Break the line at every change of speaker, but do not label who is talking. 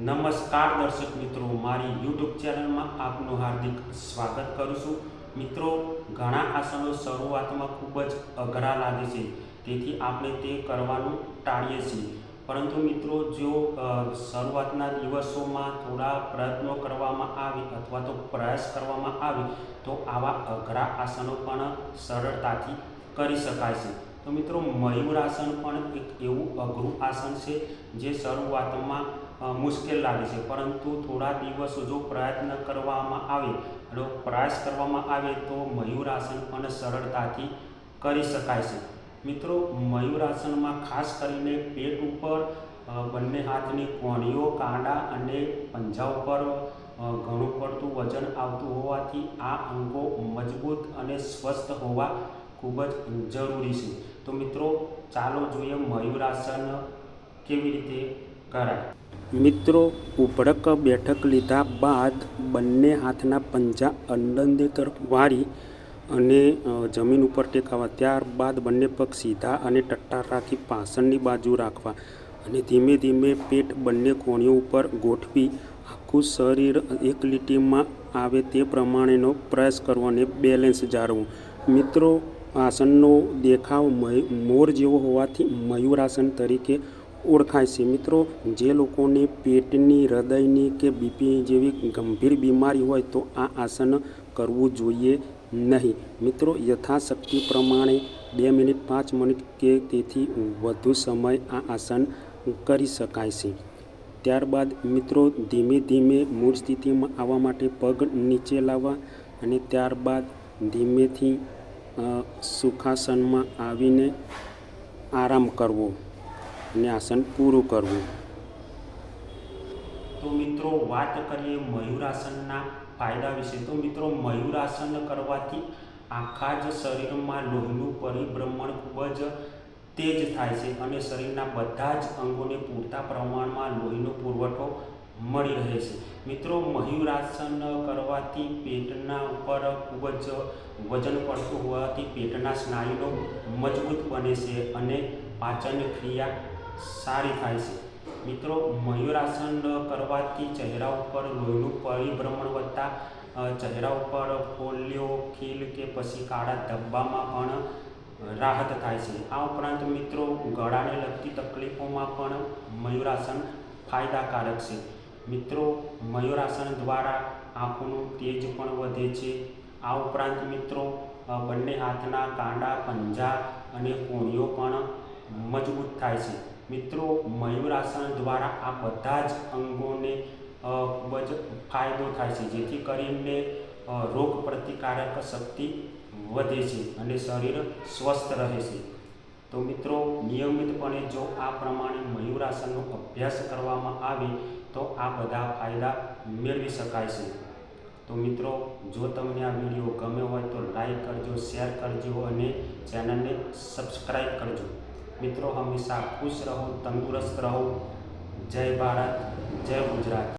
નમસ્કાર દર્શક મિત્રો, મારી યુટ્યુબ ચેનલમાં આપનું હાર્દિક સ્વાગત કરું છું. મિત્રો, ઘણા આસનો શરૂઆતમાં ખૂબ જ અઘરા લાગે છે, તેથી આપણે તે કરવાનું ટાળીએ છીએ. પરંતુ મિત્રો, જો શરૂઆતના દિવસોમાં થોડા પ્રયત્નો કરવામાં આવે અથવા તો પ્રયાસ કરવામાં આવે તો આવા અઘરા આસનો પણ સરળતાથી કરી શકાય છે. તો મિત્રો, મયુરાસન પણ એક એવું અઘરું આસન છે જે શરૂઆતમાં મુશ્કેલ લાગે છે, પરંતુ થોડા દિવસો જો પ્રયત્ન કરવામાં આવે અને પ્રયાસ કરવામાં આવે તો મયુરાસન પણ સરળતાથી કરી શકાય છે. મિત્રો, મયુરાસનમાં ખાસ કરીને પેટ ઉપર બંને હાથની કોણીઓ, કાંડા અને પંજા ઉપર ઘણું પડતું વજન આવતું હોવાથી આ અંગો મજબૂત અને સ્વસ્થ હોવા ખૂબ જ જરૂરી છે. તો મિત્રો, ચાલો જોઈએ મયુરાસન કેવી રીતે કરાય. મિત્રો, ઉભડક બેઠક લીધા બાદ બંને હાથના પંજા અંદરની તરફ વાળી અને જમીન ઉપર ટેકાવવા. ત્યારબાદ બંને પગ સીધા અને ટટ્ટાર રાખી પાછળની બાજુ રાખવા અને ધીમે ધીમે પેટ બંને કોણીઓ ઉપર ગોઠવી આખું શરીર એક લીટીમાં આવે તે પ્રમાણેનો પ્રયાસ કરવો અને બેલેન્સ જાળવવું. મિત્રો, આસનનો દેખાવ મોર જેવો હોવાથી મયુરાસન તરીકે ઓળખાય છે. મિત્રો, જે લોકોને પેટની, હૃદયની કે બીપી જેવી ગંભીર બીમારી હોય તો આ આસન કરવું જોઈએ નહીં. મિત્રો, યથાશક્તિ પ્રમાણે 2 મિનિટ, 5 મિનિટ કે તેથી વધુ સમય આ આસન કરી શકાય છે. ત્યારબાદ મિત્રો, ધીમે ધીમે મૂળ સ્થિતિમાં આવવા માટે પગ નીચે લાવવા અને ત્યારબાદ ધીમેથી સુખાસનમાં આવીને આરામ કરવો અને આસન પૂરું કરવું. તો મિત્રો, વાત કરીએ મયુરાસનના ફાયદા વિશે. તો મિત્રો, મયુરાસન કરવાથી આખા જ શરીરમાં લોહીનું પરિભ્રમણ ખૂબ જ તેજ થાય છે અને શરીરના બધા જ અંગોને પૂરતા પ્રમાણમાં લોહીનો પુરવઠો મળી રહે છે. મિત્રો, મયુરાસન કરવાથી પેટના ઉપર ખૂબ જ વજન પડતું હોવાથી પેટના સ્નાયુઓ મજબૂત બને છે અને પાચન ક્રિયા સારી થાય છે. મિત્રો, મયુરાસન કરવાથી ચહેરા ઉપર લોહીનું પરિભ્રમણ વધતા ચહેરા ઉપર ફોલ્લીઓ, ખીલ કે પછી કાળા ધબ્બામાં પણ રાહત થાય છે. આ ઉપરાંત મિત્રો, ગળાને લગતી તકલીફોમાં પણ મયુરાસન ફાયદાકારક છે. મિત્રો, મયુરાસન દ્વારા આંખોનું તેજ પણ વધે છે. આ ઉપરાંત મિત્રો, બંને હાથના કાંડા, પંજા અને કોણીઓ પણ મજબૂત થાય છે. મિત્રો, મયુરાસન દ્વારા આ બધા જ અંગોને ખૂબ જ ફાયદો થાય છે, જેથી કરીને રોગ પ્રતિકારક શક્તિ વધે છે અને શરીર સ્વસ્થ રહે છે. તો મિત્રો, નિયમિતપણે જો આ પ્રમાણે મયુરાસનનો અભ્યાસ કરવામાં આવે તો આ બધા ફાયદા મેળવી શકાય છે. તો મિત્રો, જો તમને આ વિડીયો ગમ્યો હોય તો લાઈક કરજો, શેર કરજો અને ચેનલને સબસ્ક્રાઈબ કરજો. મિત્રો, હંમેશા ખુશ રહો, તંદુરસ્ત રહો. જય ભારત, જય ગુજરાત.